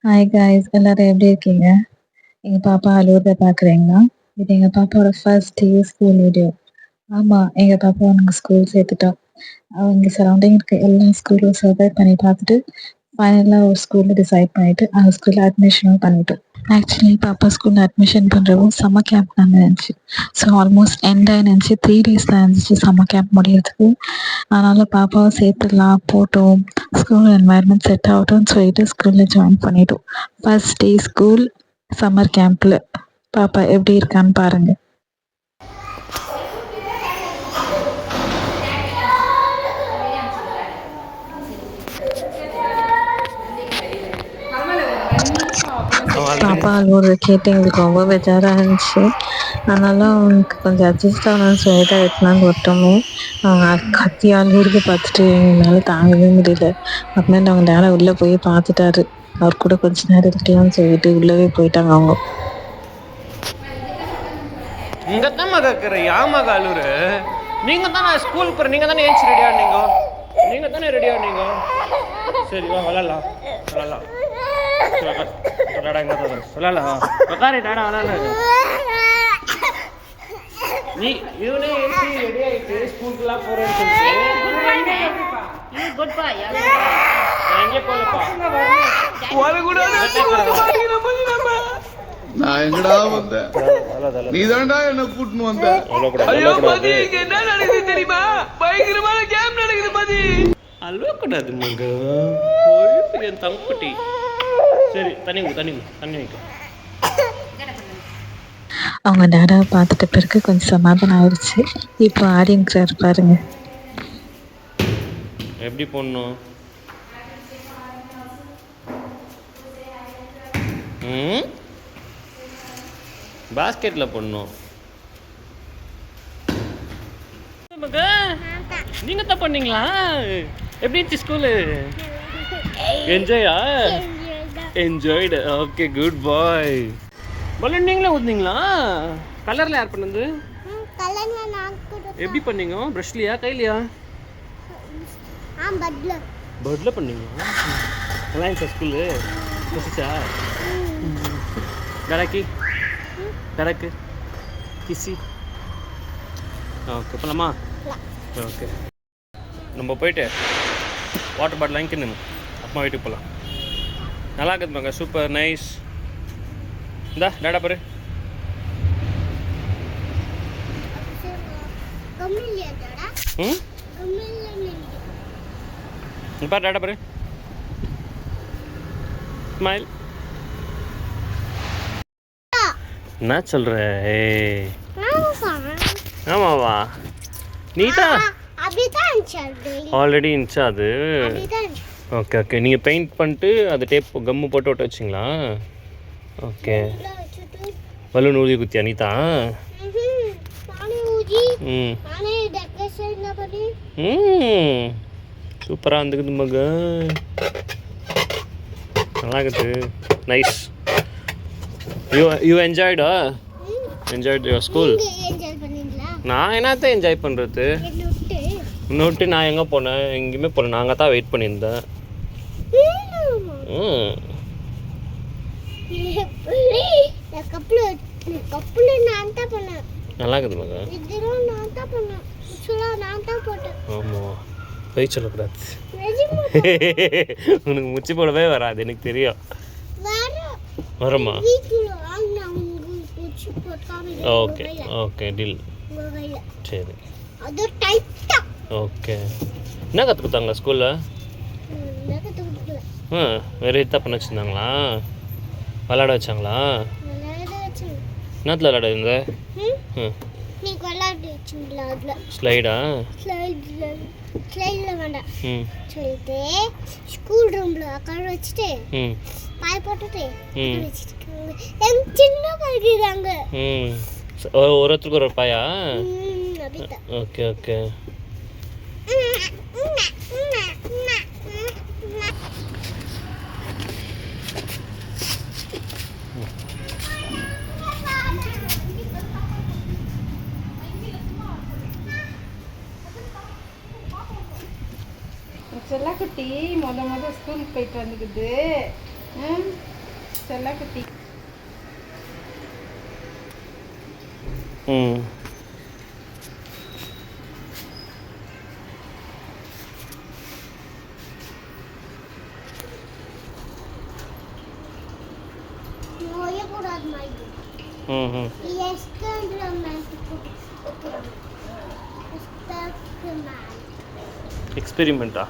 Hi guys, எல்லாரும் எப்படி இருக்கீங்க? எங்க பாப்பா அழுவதை பாக்குறீங்களா? இது எங்க பாப்பாவோட ஃபர்ஸ்ட் டே ஸ்கூல் வீடியோ. ஆமா, எங்க பாப்பா நாங்க ஸ்கூல் சேர்த்துட்டோம். அவங்க சரௌண்டிங் இருக்க எல்லா ஸ்கூலும் சர்வே பண்ணி பார்த்துட்டு ஃபைனலா ஒரு ஸ்கூல்ல டிசைட் பண்ணிட்டு அந்த ஸ்கூல்ல அட்மிஷனும் பண்ணிட்டோம். ஆக்சுவலி பாப்பா ஸ்கூல்ல அட்மிஷன் பண்றவும் சம்மர் கேம்ப் தான் இருந்துச்சு. ஸோ ஆல்மோஸ்ட் எண்ட் ஆயிருந்துச்சு. 3 days தான் இருந்துச்சு சம்மர் கேம்ப் முடியறதுக்கு. அதனால பாப்பாவை சேர்த்துடலாம் போட்டோம். ஸ்கூல் என்வாயர்மெண்ட் செட் ஆகட்டும்னு சொல்லிட்டு ஸ்கூல்ல ஜாயின் பண்ணிட்டோம். ஃபர்ஸ்ட் டே ஸ்கூல் சம்மர் கேம்ப்ல பாப்பா எப்படி இருக்கான்னு பாருங்க. பாப்பா அழுவுறத கேட்டு எங்களுக்கு ரொம்ப பெஜாராக இருந்துச்சு. அதனால அவனுக்கு கொஞ்சம் அட்ஜஸ்ட் ஆகணும்னு சொல்லிட்டு வைக்கலான்னு விட்டோமே. அவங்க கத்தி அழுவுறத பார்த்துட்டு எங்களால தாங்கவே முடியல. அப்புறமேட்டு அவங்க டேடா உள்ளே போய் பார்த்துட்டாரு. அவர் கூட கொஞ்ச நேரம் இருக்கலாம்னு சொல்லிட்டு உள்ளவே போயிட்டாங்க அவங்க. இங்கே தான் கேட்குற யாமா அழுவுற? நீங்கள் தானே ஸ்கூல் போகிற, நீங்கள் தானே ஏஞ்சி ரெடியாக இருந்தீங்க, நீங்கள் தானே ரெடியாக இருந்தீங்க. சரி வா விளாட்லாம் விளாட்லாம். டாடா எங்கே தான் விளாட்லாம் உக்காரி டாடா விளாட்லாம். நீ இவனே ஏசி ரெடி ஆகிட்டு ஸ்கூலுக்குலாம் போகிறேன்னு சொல்லிட்டு எங்கே போகலப்பா நான் எங்கடா வந்தேன்? நீ தான்டா என்ன கூட்டின்னு வந்த. என்ன நடக்குது தெரியுமா? பயங்கரமான கேம் நடக்குது பாதி. அழுவக்கூடாது மங்க, என் தங்குட்டி. சரி தண்ணி வைக்க. அவங்க டேடாவை பார்த்துட்ட பிறகு கொஞ்சம் சமாதானம் ஆயிடுச்சு. இப்போ ஆடியன்ஸாக பாருங்க. எப்படி போடணும்? பாஸ்கெட்டில் போடணும். நீங்கள் தான் பண்ணீங்களா? எப்படி இருந்துச்சு ஸ்கூலு? என்ஜாயா? என்ஜாய்டு. ஓகே, குட் பாய். பலூன் நீங்களே ஊற்றுனீங்களா? கலரில் யார் பண்ணது? எப்படி பண்ணீங்க? ப்ரஷ்லையா கையிலையா? பர்டில் பண்ணீங்க. நல்லா இருந்துச்சா ஸ்கூலு? ரசிச்சா? டடக்கு கிசி. ஓகே போலாமா? ஓகே, நம்ம போயிட்டு வாட்டர் பாட்டில் வாங்கிக்கணும். அம்மா வீட்டுக்கு போகலாம். நல்லா இருக்குதுப்பாங்க, சூப்பர் நைஸ். இந்தா டேடா பாரு. பாரு டேடா பாரு. ஸ்மைல். என்ன சொல்ற? ஆமாவா? நீ தான் ஆல்ரெடி இருந்துச்சா அது? ஓகே ஓகே, நீங்கள் பெயிண்ட் பண்ணிட்டு அது டேப் கம்மு போட்டு ஒட்ட வச்சிங்களா? ஓகே, பலூன் ஊதி குத்தியா நீ தான்? சூப்பராக இருந்துக்குது மக, நல்லா இருக்குது. நைஸ். யூ என்ஜாய்டா? Enjoyed your school? நான் என்னத்த என்ஜாய் பண்ணுறது? இன்னொட்டு நான் எங்கே போனேன்? எங்கேயுமே போனேன். நாங்கள் தான் வெயிட் பண்ணியிருந்தேன். நல்லா இருக்குது மகா. ஆமாம், போய் சொல்லக்கூடாது. உனக்கு முச்சி போடவே வராது எனக்கு தெரியும். வருமா? Okay okay deal. சரி ஓகே. என்ன கற்றுக் கொடுத்தாங்க ஸ்கூலில்? வேறு இதாக பண்ண வச்சுருந்தாங்களா? விளாட வச்சாங்களா? என்னத்தில் விளாட இருந்த? ஸ்லைடா? சொல்லிட்டு ஸ்கூல் ரூம்ல உட்கார வச்சுட்டு பாய் போட்டுட்டு சின்ன படிக்கிறாங்க. ஒருத்தருக்கு ஒரு பாயா? Okay okay. செல்லக்குட்டி மொதல் ஸ்கூலுக்கு போயிட்டு வந்துக்குது. ம் நோயக்கூடாது மாதிரி ம் எக்ஸ்பெரிமெண்ட்டா?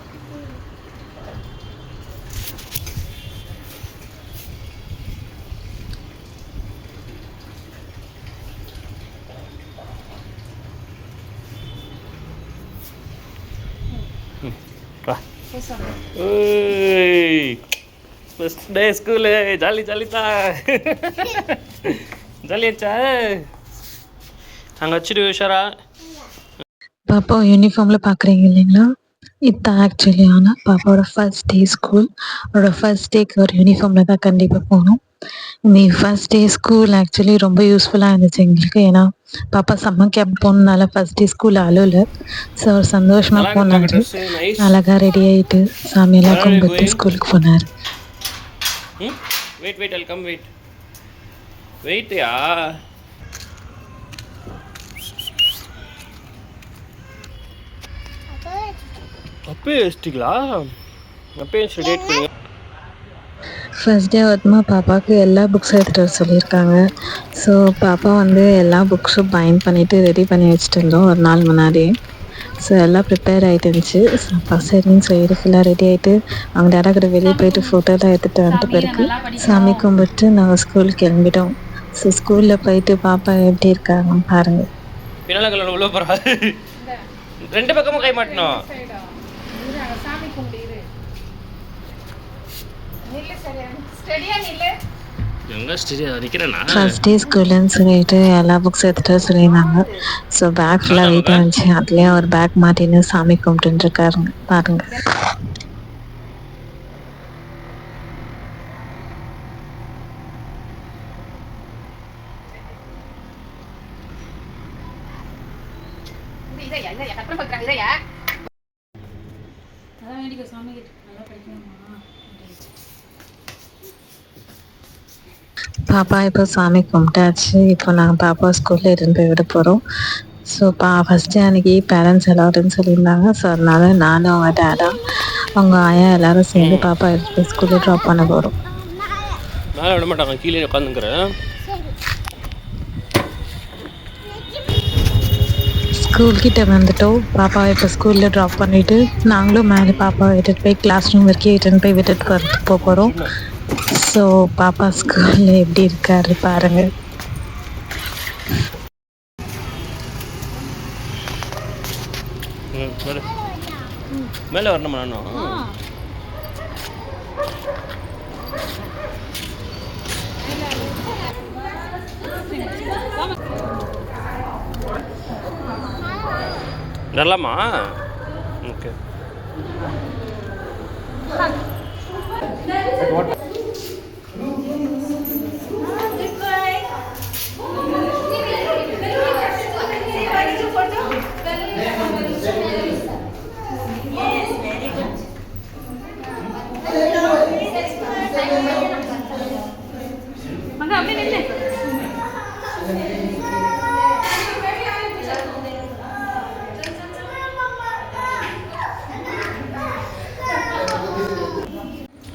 வா. ஏய் first day school jolly jolly தான். ஜாலியாச்சா? அங்கே வச்சுட்டு உஷாரா. பாப்பா யூனிஃபார்மில் பார்க்குறீங்க இல்லைங்களா, இதுதான் ஆக்சுவலி ஆனால் பாப்பாவோட ஃபர்ஸ்ட் டே ஸ்கூல். அவரோட ஃபர்ஸ்ட் டேக்கு ஒரு யூனிஃபார்மில் தான் கண்டிப்பாக போகணும். இந்த ஃபர்ஸ்ட் டே ஸ்கூல் ஆக்சுவலி ரொம்ப யூஸ்ஃபுல்லாக இருந்துச்சு எங்களுக்கு. ஏன்னா பாப்பா சம்மர் கேம்ப் போனதுனால ஃபர்ஸ்ட் டே ஸ்கூல் அலோவில். ஸோ சந்தோஷமாக போனார். நைஸ். அழகாக ரெடி ஆகிட்டு சாமியெல்லாம் கும்பிட்டு ஸ்கூலுக்கு போனார். வெயிட் வெயிட் கம் வெயிட் வெயிட்யா. அப்பயே வச்சிட்டிங்களா? அப்பயே ரெடி பண்ணுங்க. ஃபர்ஸ்ட் டே வந்து பாப்பாவுக்கு எல்லா புக்ஸும் எடுத்துகிட்டு வர சொல்லியிருக்காங்க. ஸோ பாப்பா வந்து எல்லா புக்ஸும் பைண்ட் பண்ணிவிட்டு ரெடி பண்ணி வச்சுட்டு இருந்தோம் ஒரு நாள் முன்னாடி. ஸோ எல்லாம் ப்ரிப்பேர் ஆகிட்டு இருந்துச்சு. சரின்னு சொல்லிட்டு ஃபுல்லாக ரெடி ஆகிட்டு அவங்க டேடா கூட வெளியே போயிட்டு ஃபோட்டோலாம் எடுத்துகிட்டு வந்துட்டு பிறகு சாமி கும்பிட்டு நாங்கள் ஸ்கூலுக்கு கிளம்பிட்டோம். ஸோ ஸ்கூலில் போயிட்டு பாப்பா எப்படி இருக்காங்க பாருங்கள். பின்னால கல்ல உள்ள போகிறா. ரெண்டு பக்கமும் கை மாட்டணும். ஃபர்ஸ்ட் டே ஸ்கூலுன்னு சொல்லிட்டு எல்லா புக்ஸ் எடுத்துகிட்டு வர சொல்லியிருந்தாங்க. ஸோ பேக் ஃபுல்லாக வெயிட்டாக இருந்துச்சு. அதுலேயே ஒரு பேக் மாட்டின்னு சாமி கும்பிட்டுன்னு இருக்காருங்க பாருங்க. பாப்பா இப்போ சாமி கும்பிட்டாச்சு. இப்போ நாங்கள் பாப்பா ஸ்கூலில் இருந்து போய் விட போகிறோம். ஸோ ஃபஸ்ட்டு அன்றைக்கி பேரண்ட்ஸ் அலவுடுன்னு சொல்லியிருந்தாங்க. ஸோ அதனால நானும் அவங்க டேடா அவங்க ஆயா எல்லோரும் சேர்ந்து பாப்பா எடுத்து போய் ஸ்கூலில் ட்ராப் பண்ண போகிறோம். மேலே விட மாட்டாங்க, கீழே உட்காந்துக்கிறேன். ஸ்கூல்கிட்ட வந்துட்டோம். பாப்பாவை இப்போ ஸ்கூலில் ட்ராப் பண்ணிவிட்டு நாங்களும் மேலே பாப்பாவை விட்டுட்டு போய் கிளாஸ் ரூம் வரைக்கும் இட்டுன்னு போய் விட்டுட்டு வரதுக்கு போகிறோம். ஸோ பாப்பா ஸ்கூலில் எப்படி இருக்காரு பாருங்க. மேலே வரணுமா? நானும் வரலாமா? ஓகே.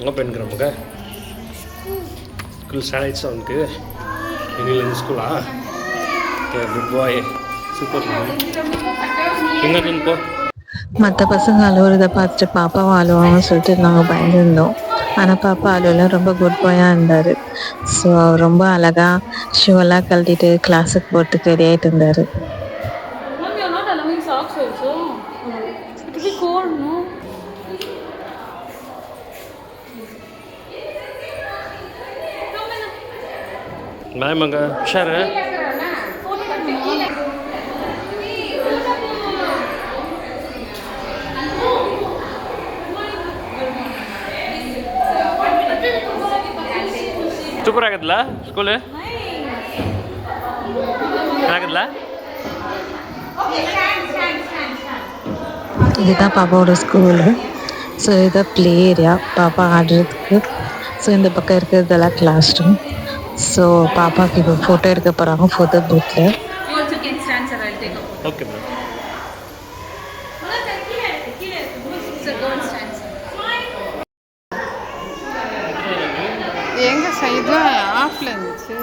எங்கே போயிருக்கிற மக? ஸ்கூல் ஸ்டார்ட் ஆகிடுச்சா உனக்கு? எங்களுக்கு ஸ்கூலா? ஓகே, குட் பாய், சூப்பர். எங்கே போ. மற்ற பசங்க அழுவுறதை பார்த்துட்டு பாப்பாவும் அழுவாங்கன்னு சொல்லிட்டு நாங்கள் பயந்துருந்தோம். ஆனால் பாப்பா அழுவலாம் ரொம்ப குட் பாயாக இருந்தார். ஸோ அவர் ரொம்ப அழகாக ஷூவெல்லாம் கழட்டிட்டு கிளாஸுக்கு போகிறதுக்கு ரெடி ஆகிட்டு இருந்தார். பாய் மங்க, உஷாரு. சூப்பர் ஆகுதுல ஸ்கூலு? ஆகுதுல? இதுதான் பாப்பாவோட ஸ்கூலு. ஸோ இதுதான் ப்ளே ஏரியா பாப்பா ஆடுறதுக்கு. ஸோ இந்த பக்கம் இருக்கிறதெல்லாம் கிளாஸ் ரூம். ஸோ பாப்பாவுக்கு இப்போ ஃபோட்டோ எடுக்க போகிறாங்க ஃபோட்டோ பூத்தில். Okay ma'am. எங்க சைடுல ஆஃப்ல இருந்துச்சு.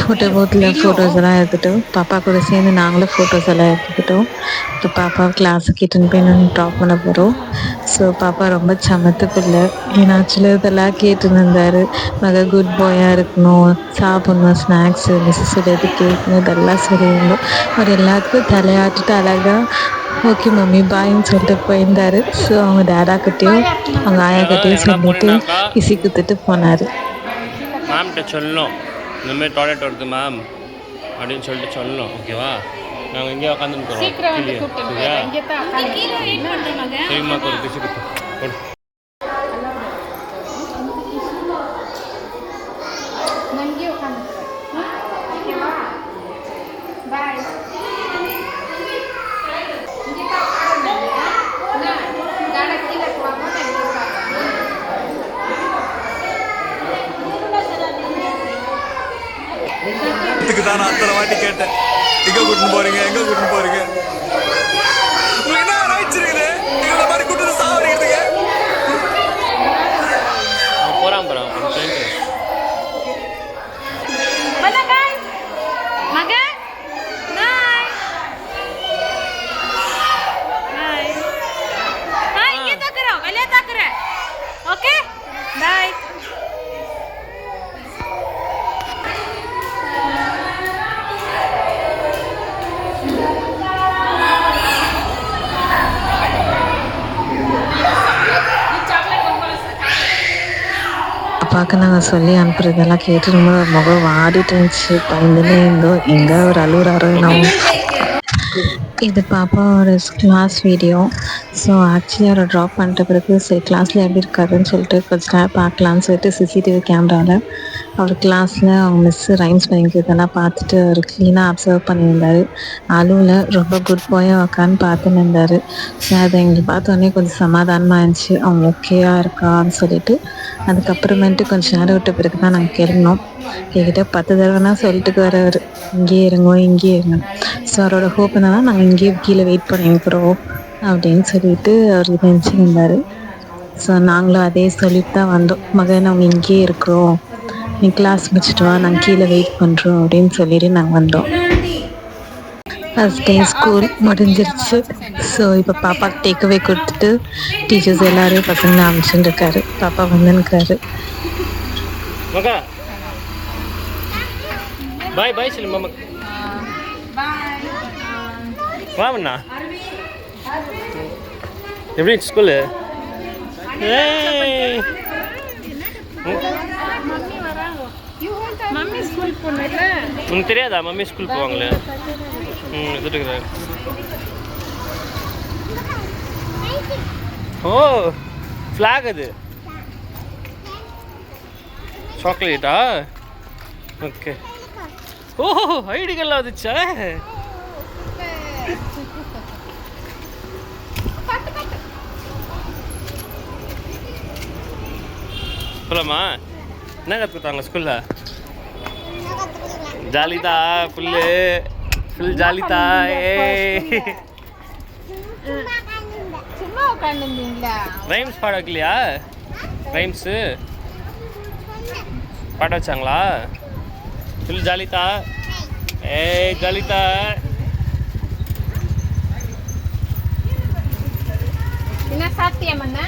ஃபோட்டோ பூத்தில் ஃபோட்டோஸ் எல்லாம் எடுத்துட்டோம். பாப்பா கூட சேர்ந்து நாங்களும் ஃபோட்டோஸ் எல்லாம் எடுத்துக்கிட்டோம். இப்போ பாப்பா கிளாஸுக்கு இட்டுன்னு போய் நாங்கள் ட்ராப் பண்ண போகிறோம். ஸோ பாப்பா ரொம்ப சமத்து பிள்ளை. ஏன்னா இதெல்லாம் கேட்டுன்னு இருந்தார். மக குட் பாயாக இருக்கணும், சாப்பிட்ணும், ஸ்நாக்ஸு மிஸ் சொல்லியது கேட்கணும், இதெல்லாம் சொல்லியிருந்தோம். அவர் எல்லாத்துக்கும் தலையாட்டிட்டு அழகாக ஓகே மம்மி பாயின்னு சொல்லிட்டு போயிருந்தார். ஸோ அவங்க டேடாக்கிட்டேயும் அவங்க ஆயாக்கிட்டேயும் சொல்லிட்டு கிசி குத்துட்டு போனார். மேம்கிட்ட சொல்லணும் இந்தமாதிரி டாய்லெட் வருது மேம் அப்படின்னு சொல்லிட்டு சொல்லணும். ஓகேவா? நாங்கள் இங்கே உட்காந்துருக்கோம். சரியா? சரிம்மா ஒரு பிசி கொடுத்து தான் நான் அத்தனை வாட்டி கேட்டேன், எங்க கூட்டின்னு போறீங்க, எங்க கூட்டின்னு போறீங்க, என்ன ஆயிடுச்சிருக்குது இந்த மாதிரி கூட்டு சாவடிக்கிறதுக்கு போறான் ஓகே பாய். அப்பாவுக்கு நாங்கள் சொல்லி அனுப்புறதெல்லாம் கேட்டு ரொம்ப முகம் வாடிட்டு இருந்துச்சு. பயந்துனே இருந்தோம், எங்கே ஒரு அழுகுறாரோ நம்ம. இது பாப்பாவோட கிளாஸ் வீடியோ. ஸோ ஆக்சுவலி அவரை ட்ராப் பண்ணிட்ட பிறகு சரி கிளாஸில் எப்படி இருக்காருன்னு சொல்லிட்டு கொஞ்ச நேரம் பார்க்கலான்னு சொல்லிட்டு சிசிடிவி கேமராவில் அவர் கிளாஸில் அவங்க மிஸ்ஸு ரைம்ஸ் பண்ணிக்கிறதெல்லாம் பார்த்துட்டு அவர் க்ளீனாக அப்சர்வ் பண்ணியிருந்தார். அழுவில் ரொம்ப குட் பாயாக உக்கான்னு பார்த்துன்னு இருந்தார். ஸோ அதை எங்களுக்கு பார்த்தோன்னே கொஞ்சம் சமாதானமாக இருந்துச்சு, அவங்க ஓகேயாக இருக்கான்னு சொல்லிட்டு. அதுக்கப்புறமேட்டு கொஞ்சம் நேரம் விட்ட பிறகு தான் நாங்கள் கிளம்பினோம். என்கிட்ட 10 தடவைனா சொல்லிட்டு வரவர், இங்கேயே இருங்கோ இங்கேயே இருங்க. ஸோ அவரோட ஹோப் என்னன்னா நாங்கள் இங்கேயே கீழே வெயிட் பண்ணிக்கிறோம் அப்படின்னு சொல்லிட்டு அவர் நினச்சிருந்தார். ஸோ நாங்களும் அதே சொல்லிட்டு தான் வந்தோம், மகன் நாங்கள் இங்கேயே இருக்கிறோம், நீ கிளாஸ் முடிச்சுட்டு வா, நாங்கள் கீழே வெயிட் பண்ணுறோம் அப்படின்னு சொல்லிட்டு நாங்கள் வந்தோம். ஃபஸ்ட் டே ஸ்கூல் முடிஞ்சிருச்சு. ஸோ இப்போ பாப்பாக்கு டேக்அவே கொடுத்துட்டு டீச்சர்ஸ் எல்லாரையும் பசங்களை அமைச்சுட்டு இருக்காரு. பாப்பா வந்துருக்காரு. பாய் பாய் சொல்லு மாமா. வாங்கண்ணா எப்படி ஸ்கூலு? உனக்கு தெரியாதா மம்மி ஸ்கூல் போவாங்களே? இதுட்டு ஓ ஃப்ளாக் அது சாக்லேட்டா? ஓகே. ஓ ஐடிகள்லாம் வந்துச்சா? சொல்லமா என்ன கற்றுக்கிட்டாங்க ஸ்கூலில்? ஜாலிதா ஃபுல் ஜாலிதா. சும்மா உட்காந்துருந்தீங்களா? ரைம்ஸ் பாட வைக்கலையா? ரைம்ஸு பாட வச்சாங்களா? ஃபுல் ஜாலிதா. ஜாலிதா என்ன சாப்பிட்டியா மண்ணா?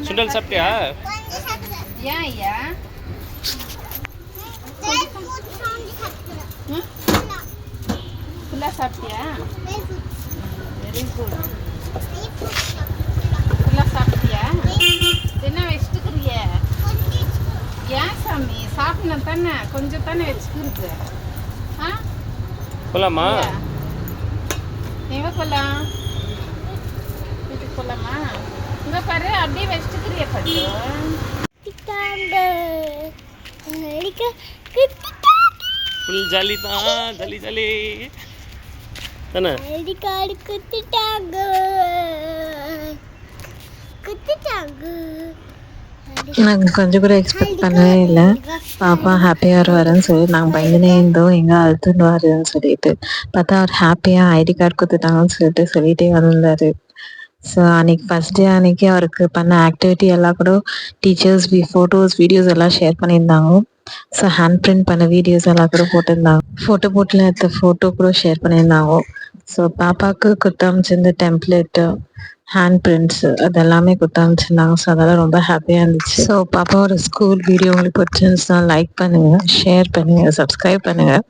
சுண்டல் சாப்பிட்டியா? ஏன் ஐயா ஃபுல்லாக சாப்பிட்டியா? Very good. ஃபுல்லாக சாப்பிட்டியா? என்ன வச்சுட்டுக்கிறிய? ஏன் சாமி சாப்பிடணும் தானே, கொஞ்சம் தானே வச்சுக்கிறது. ஆ போலாமா? எங்கே போகலாம்? போலாமா? இங்க பாரு அப்படியே வச்சுக்கிறிய பட்டு. திட்டாங்க அடிக்க குத்திட்டாங்க ஃபுல் ஜாலி தான், ஜாலி ஜாலி தானே. அடிக்காடு குத்திட்டாங்க நாங்கள் கொஞ்சம் கூட எக்ஸ்பெக்ட் பண்ணவே இல்லை பாப்பா ஹாப்பியாக வருவாருன்னு சொல்லி. நாங்கள் பயந்துனே இருந்தோம் எங்கே அழுத்துன்னு வருதுன்னு சொல்லிட்டு. பார்த்தா அவர் ஹாப்பியாக ஐடி கார்டு கொடுத்துட்டாங்கன்னு சொல்லிட்டே வந்தார். ஸோ அன்றைக்கி ஃபஸ்ட் டே அன்றைக்கி அவருக்கு பண்ண ஆக்டிவிட்டி எல்லாம் கூட டீச்சர்ஸ் ஃபோட்டோஸ் வீடியோஸ் எல்லாம் ஷேர் பண்ணியிருந்தாங்க. ஸோ ஹேண்ட் பிரிண்ட் பண்ண வீடியோஸ் எல்லாம் கூட போட்டிருந்தாங்க. ஃபோட்டோ போட்டில் எடுத்த ஃபோட்டோ கூட ஷேர் பண்ணியிருந்தாங்க. ஸோ பாப்பாவுக்கு கொடுத்தமிச்சிருந்த டெம்ப்ளேட்டு ஹேண்ட் பிரிண்ட்ஸு அதெல்லாமே கொடுத்தமிச்சிருந்தாங்க. ஸோ அதெல்லாம் ரொம்ப ஹாப்பியாக இருந்துச்சு. ஸோ பாப்பாவோட ஸ்கூல் வீடியோ உங்களுக்கு பிடிச்சிருந்துச்சுன்னா லைக் பண்ணுங்கள், ஷேர் பண்ணுங்கள், சப்ஸ்கிரைப் பண்ணுங்கள்.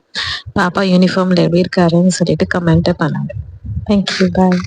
பாப்பா யூனிஃபார்மில் எப்படி இருக்காருன்னு சொல்லிட்டு கமெண்ட்டை பண்ணுங்கள். தேங்க்யூ, பாய்.